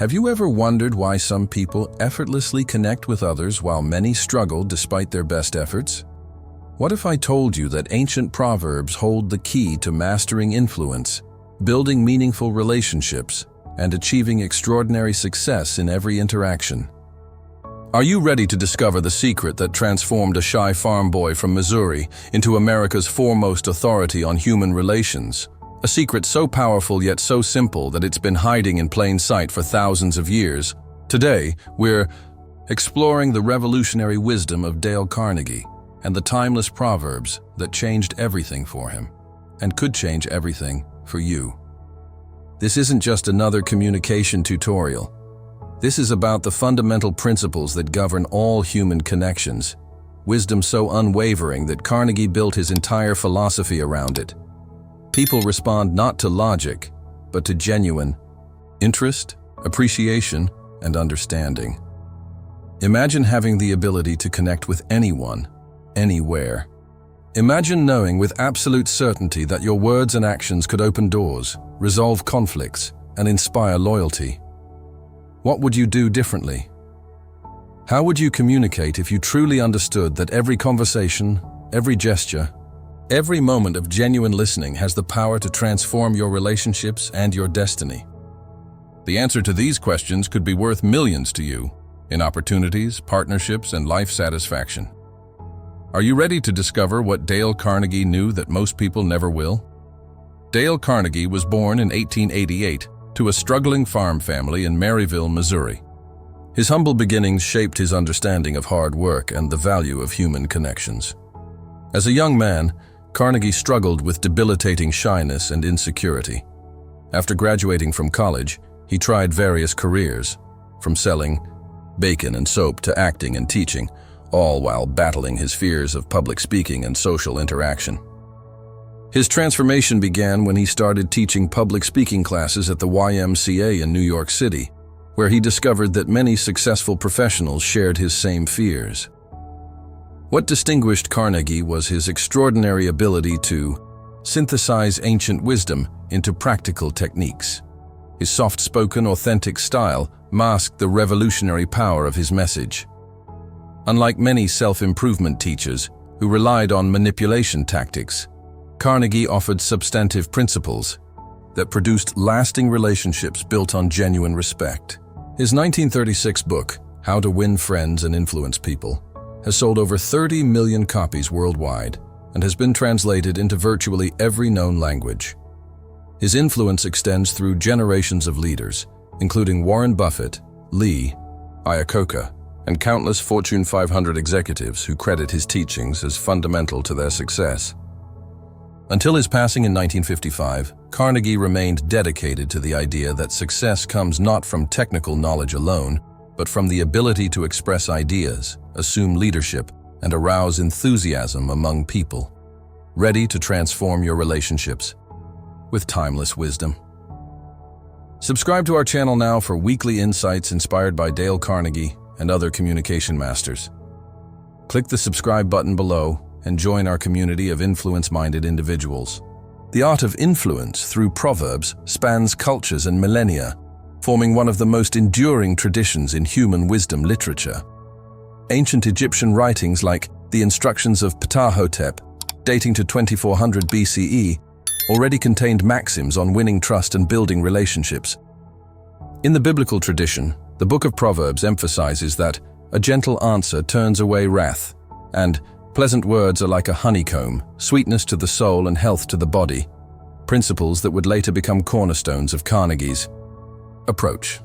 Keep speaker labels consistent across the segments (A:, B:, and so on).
A: Have you ever wondered why some people effortlessly connect with others while many struggle despite their best efforts? What if I told you that ancient proverbs hold the key to mastering influence, building meaningful relationships, and achieving extraordinary success in every interaction? Are you ready to discover the secret that transformed a shy farm boy from Missouri into America's foremost authority on human relations? A secret so powerful yet so simple that it's been hiding in plain sight for thousands of years. Today, we're exploring the revolutionary wisdom of Dale Carnegie and the timeless proverbs that changed everything for him and could change everything for you. This isn't just another communication tutorial. This is about the fundamental principles that govern all human connections, wisdom so unwavering that Carnegie built his entire philosophy around it. People respond not to logic, but to genuine interest, appreciation, and understanding. Imagine having the ability to connect with anyone, anywhere. Imagine knowing with absolute certainty that your words and actions could open doors, resolve conflicts, and inspire loyalty. What would you do differently? How would you communicate if you truly understood that every conversation, every gesture, every moment of genuine listening has the power to transform your relationships and your destiny? The answer to these questions could be worth millions to you in opportunities, partnerships, and life satisfaction. Are you ready to discover what Dale Carnegie knew that most people never will? Dale Carnegie was born in 1888 to a struggling farm family in Maryville, Missouri. His humble beginnings shaped his understanding of hard work and the value of human connections. As a young man, Carnegie struggled with debilitating shyness and insecurity. After graduating from college, he tried various careers, from selling bacon and soap to acting and teaching, all while battling his fears of public speaking and social interaction. His transformation began when he started teaching public speaking classes at the YMCA in New York City, where he discovered that many successful professionals shared his same fears. What distinguished Carnegie was his extraordinary ability to synthesize ancient wisdom into practical techniques. His soft-spoken, authentic style masked the revolutionary power of his message. Unlike many self-improvement teachers who relied on manipulation tactics, Carnegie offered substantive principles that produced lasting relationships built on genuine respect. His 1936 book, How to Win Friends and Influence People, has sold over 30 million copies worldwide and has been translated into virtually every known language. His influence extends through generations of leaders, including Warren Buffett, Lee Iacocca, and countless Fortune 500 executives who credit his teachings as fundamental to their success. Until his passing in 1955, Carnegie remained dedicated to the idea that success comes not from technical knowledge alone, but from the ability to express ideas, assume leadership, and arouse enthusiasm among people, ready to transform your relationships with timeless wisdom. Subscribe to our channel now for weekly insights inspired by Dale Carnegie and other communication masters. Click the subscribe button below and join our community of influence-minded individuals. The art of influence through proverbs spans cultures and millennia, forming one of the most enduring traditions in human wisdom literature. Ancient Egyptian writings like the Instructions of Ptahhotep, dating to 2400 BCE, already contained maxims on winning trust and building relationships. In the biblical tradition, the Book of Proverbs emphasizes that a gentle answer turns away wrath, and pleasant words are like a honeycomb, sweetness to the soul and health to the body, principles that would later become cornerstones of Carnegie's approach.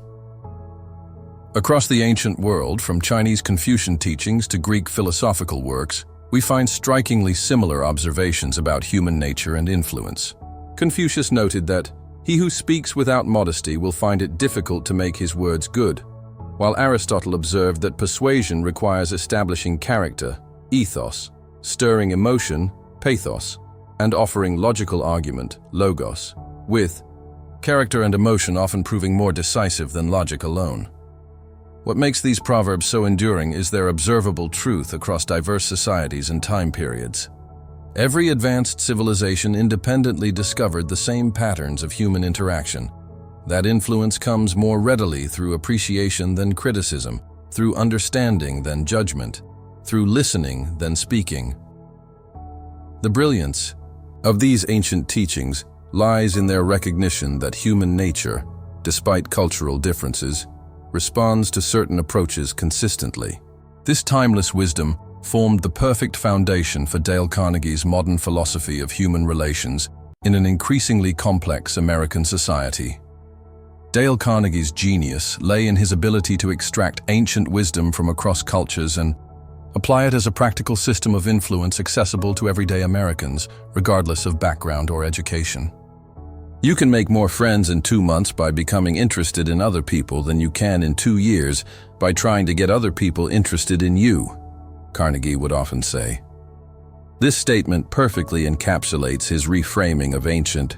A: Across the ancient world, from Chinese Confucian teachings to Greek philosophical works, we find strikingly similar observations about human nature and influence. Confucius noted that he who speaks without modesty will find it difficult to make his words good, while Aristotle observed that persuasion requires establishing character, ethos, stirring emotion, pathos, and offering logical argument, logos, with character and emotion often proving more decisive than logic alone. What makes these proverbs so enduring is their observable truth across diverse societies and time periods. Every advanced civilization independently discovered the same patterns of human interaction. That influence comes more readily through appreciation than criticism, through understanding than judgment, through listening than speaking. The brilliance of these ancient teachings lies in their recognition that human nature, despite cultural differences, responds to certain approaches consistently. This timeless wisdom formed the perfect foundation for Dale Carnegie's modern philosophy of human relations in an increasingly complex American society. Dale Carnegie's genius lay in his ability to extract ancient wisdom from across cultures and apply it as a practical system of influence accessible to everyday Americans, regardless of background or education. You can make more friends in 2 months by becoming interested in other people than you can in 2 years by trying to get other people interested in you, Carnegie would often say. This statement perfectly encapsulates his reframing of ancient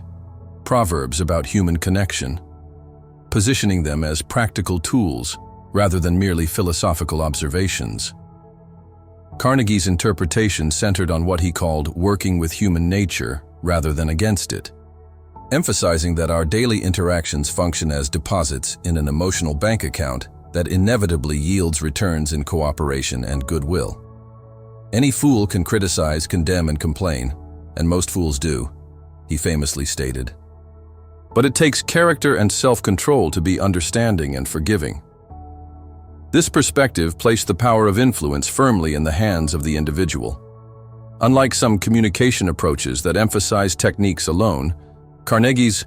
A: proverbs about human connection, positioning them as practical tools rather than merely philosophical observations. Carnegie's interpretation centered on what he called working with human nature rather than against it, emphasizing that our daily interactions function as deposits in an emotional bank account that inevitably yields returns in cooperation and goodwill. Any fool can criticize, condemn, and complain, and most fools do, he famously stated. But it takes character and self-control to be understanding and forgiving. This perspective placed the power of influence firmly in the hands of the individual. Unlike some communication approaches that emphasize techniques alone, Carnegie's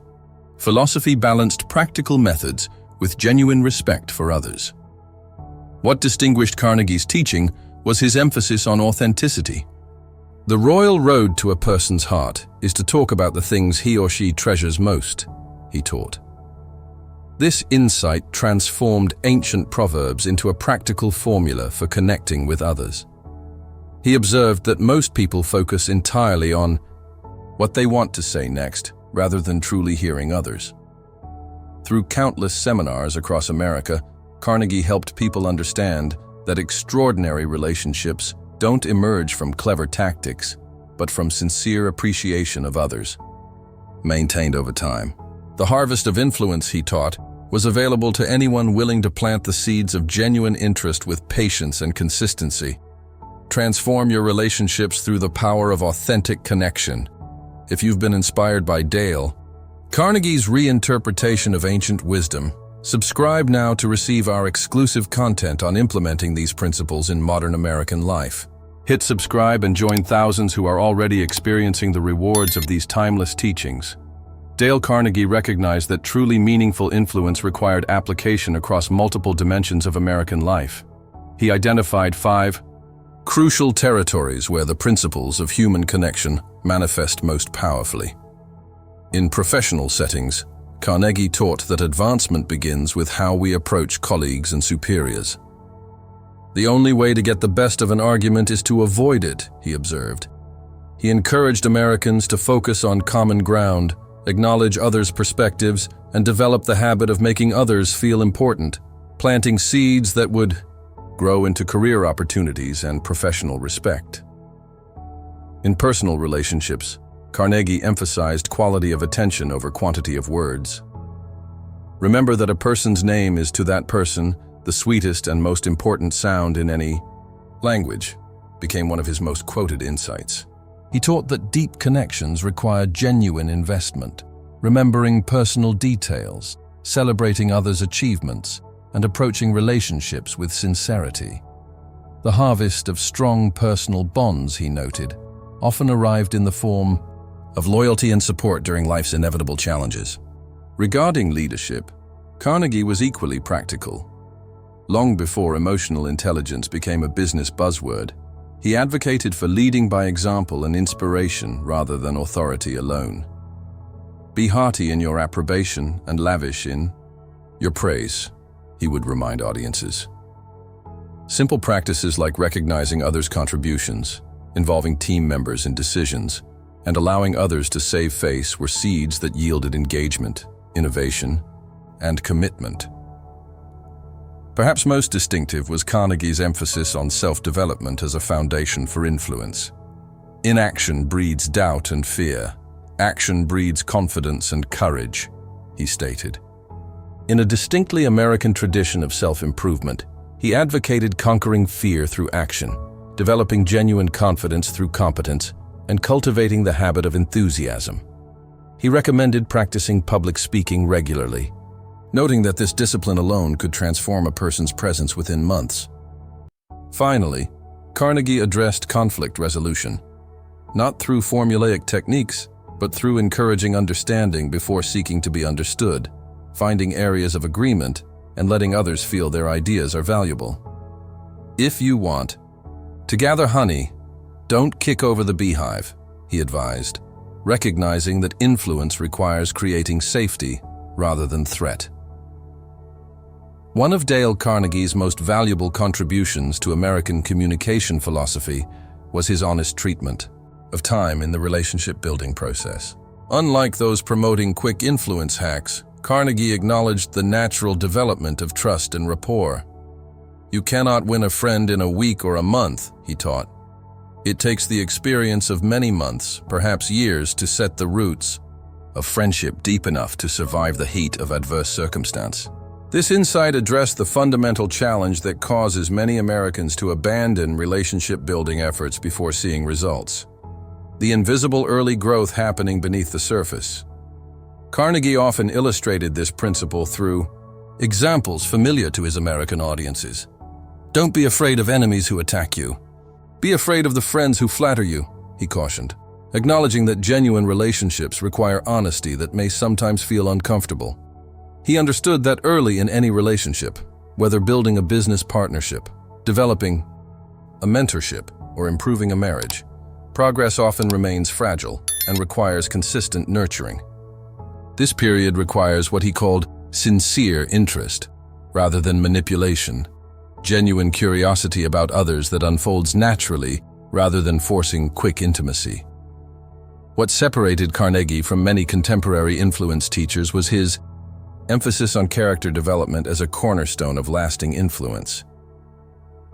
A: philosophy balanced practical methods with genuine respect for others. What distinguished Carnegie's teaching was his emphasis on authenticity. The royal road to a person's heart is to talk about the things he or she treasures most, he taught. This insight transformed ancient proverbs into a practical formula for connecting with others. He observed that most people focus entirely on what they want to say next, rather than truly hearing others. Through countless seminars across America, Carnegie helped people understand that extraordinary relationships don't emerge from clever tactics, but from sincere appreciation of others, maintained over time. The harvest of influence, he taught, was available to anyone willing to plant the seeds of genuine interest with patience and consistency. Transform your relationships through the power of authentic connection. If you've been inspired by Dale Carnegie's reinterpretation of ancient wisdom, subscribe now to receive our exclusive content on implementing these principles in modern American life. Hit subscribe and join thousands who are already experiencing the rewards of these timeless teachings. Dale Carnegie recognized that truly meaningful influence required application across multiple dimensions of American life. He identified 5 crucial territories where the principles of human connection manifest most powerfully. In professional settings, Carnegie taught that advancement begins with how we approach colleagues and superiors. The only way to get the best of an argument is to avoid it, he observed. He encouraged Americans to focus on common ground, acknowledge others' perspectives, and develop the habit of making others feel important, planting seeds that would grow into career opportunities and professional respect. In personal relationships, Carnegie emphasized quality of attention over quantity of words. Remember that a person's name is to that person the sweetest and most important sound in any language, became one of his most quoted insights. He taught that deep connections require genuine investment, remembering personal details, celebrating others' achievements, and approaching relationships with sincerity. The harvest of strong personal bonds, he noted, often arrived in the form of loyalty and support during life's inevitable challenges. Regarding leadership, Carnegie was equally practical. Long before emotional intelligence became a business buzzword, he advocated for leading by example and inspiration rather than authority alone. Be hearty in your approbation and lavish in your praise, he would remind audiences. Simple practices like recognizing others' contributions, involving team members in decisions, and allowing others to save face were seeds that yielded engagement, innovation, and commitment. Perhaps most distinctive was Carnegie's emphasis on self-development as a foundation for influence. Inaction breeds doubt and fear. Action breeds confidence and courage, he stated. In a distinctly American tradition of self-improvement, he advocated conquering fear through action, developing genuine confidence through competence, and cultivating the habit of enthusiasm. He recommended practicing public speaking regularly, noting that this discipline alone could transform a person's presence within months. Finally, Carnegie addressed conflict resolution, not through formulaic techniques, but through encouraging understanding before seeking to be understood, finding areas of agreement, and letting others feel their ideas are valuable. If you want to gather honey, don't kick over the beehive, he advised, recognizing that influence requires creating safety rather than threat. One of Dale Carnegie's most valuable contributions to American communication philosophy was his honest treatment of time in the relationship-building process. Unlike those promoting quick influence hacks, Carnegie acknowledged the natural development of trust and rapport. You cannot win a friend in a week or a month, he taught. It takes the experience of many months, perhaps years, to set the roots of friendship deep enough to survive the heat of adverse circumstance. This insight addressed the fundamental challenge that causes many Americans to abandon relationship-building efforts before seeing results: the invisible early growth happening beneath the surface. Carnegie often illustrated this principle through examples familiar to his American audiences. Don't be afraid of enemies who attack you. Be afraid of the friends who flatter you, he cautioned, acknowledging that genuine relationships require honesty that may sometimes feel uncomfortable. He understood that early in any relationship, whether building a business partnership, developing a mentorship, or improving a marriage, progress often remains fragile and requires consistent nurturing. This period requires what he called sincere interest, rather than manipulation, genuine curiosity about others that unfolds naturally rather than forcing quick intimacy. What separated Carnegie from many contemporary influence teachers was his emphasis on character development as a cornerstone of lasting influence.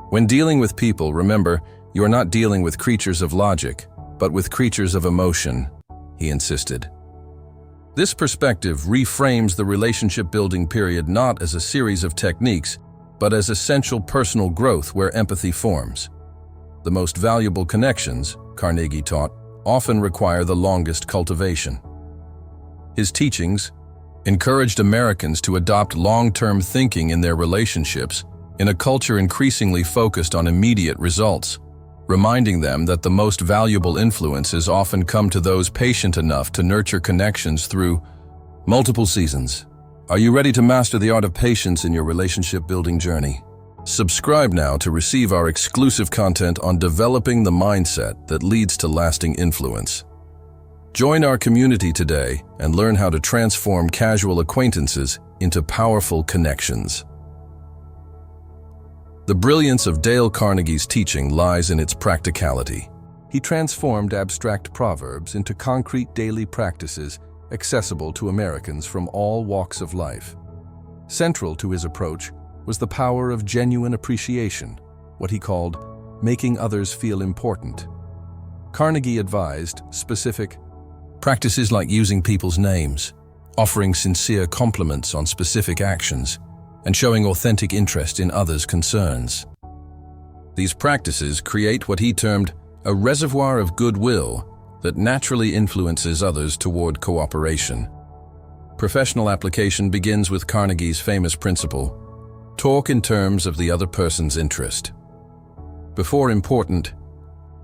A: When dealing with people, remember, you are not dealing with creatures of logic, but with creatures of emotion, he insisted. This perspective reframes the relationship-building period not as a series of techniques, but as essential personal growth where empathy forms. The most valuable connections, Carnegie taught, often require the longest cultivation. His teachings encouraged Americans to adopt long-term thinking in their relationships in a culture increasingly focused on immediate results, reminding them that the most valuable influences often come to those patient enough to nurture connections through multiple seasons. Are you ready to master the art of patience in your relationship-building journey? Subscribe now to receive our exclusive content on developing the mindset that leads to lasting influence. Join our community today and learn how to transform casual acquaintances into powerful connections. The brilliance of Dale Carnegie's teaching lies in its practicality. He transformed abstract proverbs into concrete daily practices accessible to Americans from all walks of life. Central to his approach was the power of genuine appreciation, what he called making others feel important. Carnegie advised specific practices like using people's names, offering sincere compliments on specific actions, and showing authentic interest in others' concerns. These practices create what he termed a reservoir of goodwill that naturally influences others toward cooperation. Professional application begins with Carnegie's famous principle: talk in terms of the other person's interest. Before important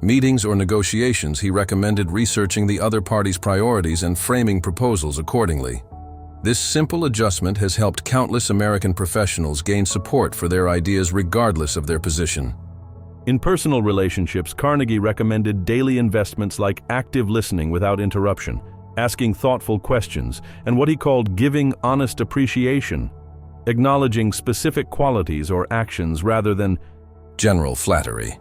A: meetings or negotiations, he recommended researching the other party's priorities and framing proposals accordingly. This simple adjustment has helped countless American professionals gain support for their ideas regardless of their position.
B: In personal relationships, Carnegie recommended daily investments like active listening without interruption, asking thoughtful questions, and what he called giving honest appreciation, acknowledging specific qualities or actions rather than
A: general flattery.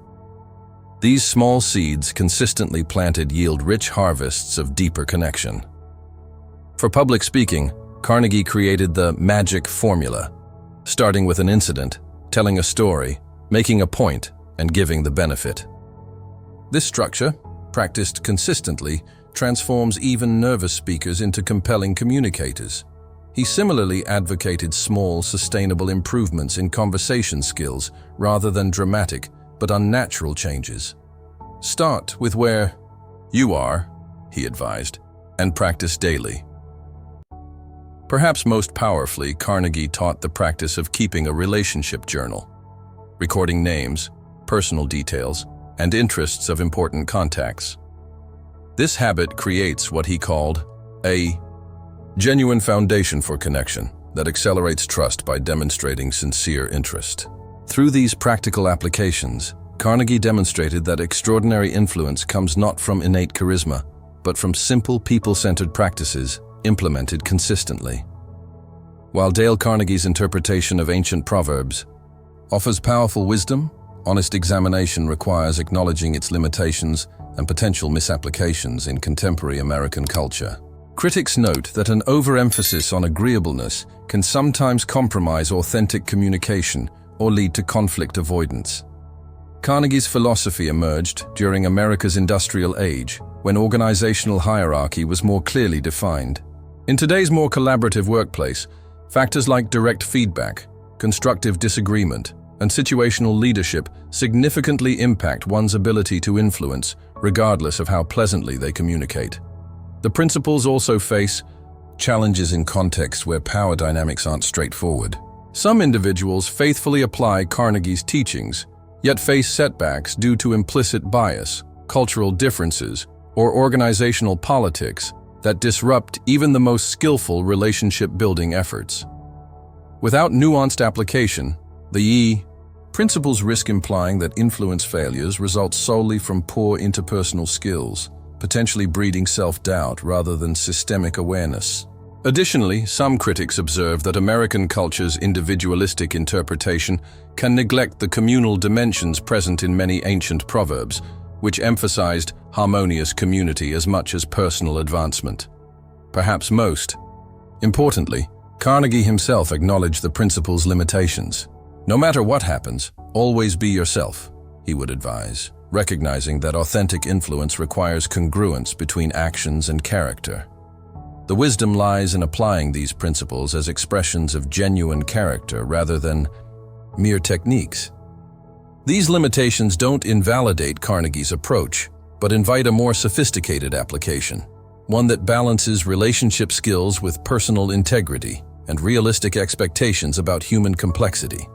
A: These small seeds consistently planted yield rich harvests of deeper connection. For public speaking, Carnegie created the magic formula, starting with an incident, telling a story, making a point, and giving the benefit. This structure, practiced consistently, transforms even nervous speakers into compelling communicators. He similarly advocated small, sustainable improvements in conversation skills rather than dramatic but unnatural changes. Start with where you are, he advised, and practice daily. Perhaps most powerfully, Carnegie taught the practice of keeping a relationship journal, recording names, personal details, and interests of important contacts. This habit creates what he called a genuine foundation for connection that accelerates trust by demonstrating sincere interest. Through these practical applications, Carnegie demonstrated that extraordinary influence comes not from innate charisma, but from simple people-centered practices implemented consistently. While Dale Carnegie's interpretation of ancient proverbs offers powerful wisdom, honest examination requires acknowledging its limitations and potential misapplications in contemporary American culture. Critics note that an overemphasis on agreeableness can sometimes compromise authentic communication or lead to conflict avoidance. Carnegie's philosophy emerged during America's industrial age, when organizational hierarchy was more clearly defined. In today's more collaborative workplace, factors like direct feedback, constructive disagreement, and situational leadership significantly impact one's ability to influence, regardless of how pleasantly they communicate. The principles also face challenges in contexts where power dynamics aren't straightforward. Some individuals faithfully apply Carnegie's teachings, yet face setbacks due to implicit bias, cultural differences, or organizational politics that disrupt even the most skillful relationship-building efforts. Without nuanced application, the principles risk implying that influence failures result solely from poor interpersonal skills, potentially breeding self-doubt rather than systemic awareness. Additionally, some critics observe that American culture's individualistic interpretation can neglect the communal dimensions present in many ancient proverbs, which emphasized harmonious community as much as personal advancement. Perhaps most importantly, Carnegie himself acknowledged the principle's limitations. No matter what happens, always be yourself, he would advise, recognizing that authentic influence requires congruence between actions and character. The wisdom lies in applying these principles as expressions of genuine character rather than mere techniques. These limitations don't invalidate Carnegie's approach, but invite a more sophisticated application, one that balances relationship skills with personal integrity and realistic expectations about human complexity.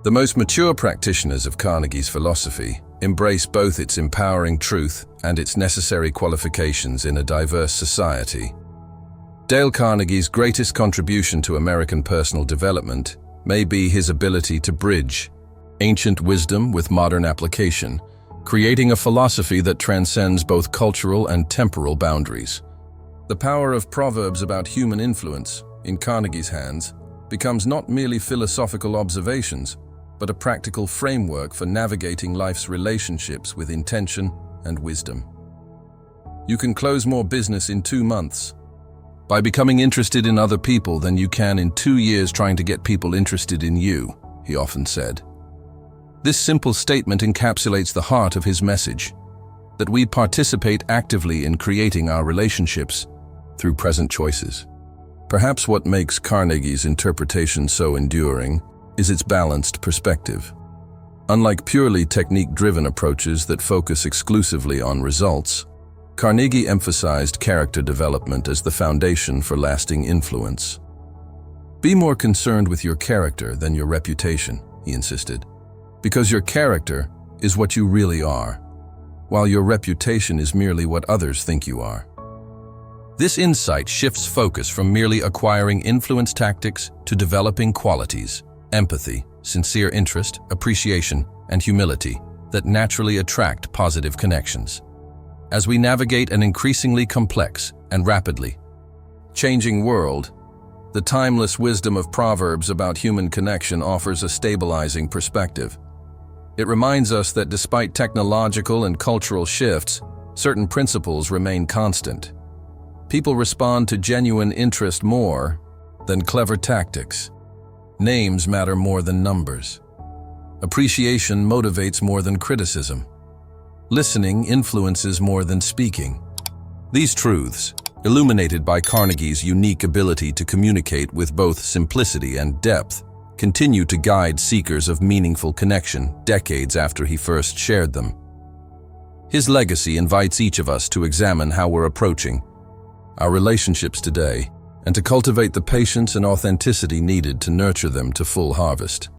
A: The most mature practitioners of Carnegie's philosophy embrace both its empowering truth and its necessary qualifications in a diverse society. Dale Carnegie's greatest contribution to American personal development may be his ability to bridge ancient wisdom with modern application, creating a philosophy that transcends both cultural and temporal boundaries. The power of proverbs about human influence, in Carnegie's hands, becomes not merely philosophical observations, but a practical framework for navigating life's relationships with intention and wisdom. You can close more business in 2 months by becoming interested in other people than you can in 2 years trying to get people interested in you, he often said. This simple statement encapsulates the heart of his message, that we participate actively in creating our relationships through present choices. Perhaps what makes Carnegie's interpretation so enduring is its balanced perspective. Unlike purely technique-driven approaches that focus exclusively on results, Carnegie emphasized character development as the foundation for lasting influence. Be more concerned with your character than your reputation, he insisted, because your character is what you really are, while your reputation is merely what others think you are. This insight shifts focus from merely acquiring influence tactics to developing qualities, empathy, sincere interest, appreciation, and humility that naturally attract positive connections. As we navigate an increasingly complex and rapidly changing world, the timeless wisdom of proverbs about human connection offers a stabilizing perspective. It reminds us that despite technological and cultural shifts, certain principles remain constant. People respond to genuine interest more than clever tactics. Names matter more than numbers. Appreciation motivates more than criticism. Listening influences more than speaking. These truths, illuminated by Carnegie's unique ability to communicate with both simplicity and depth, continue to guide seekers of meaningful connection decades after he first shared them. His legacy invites each of us to examine how we're approaching our relationships today and to cultivate the patience and authenticity needed to nurture them to full harvest.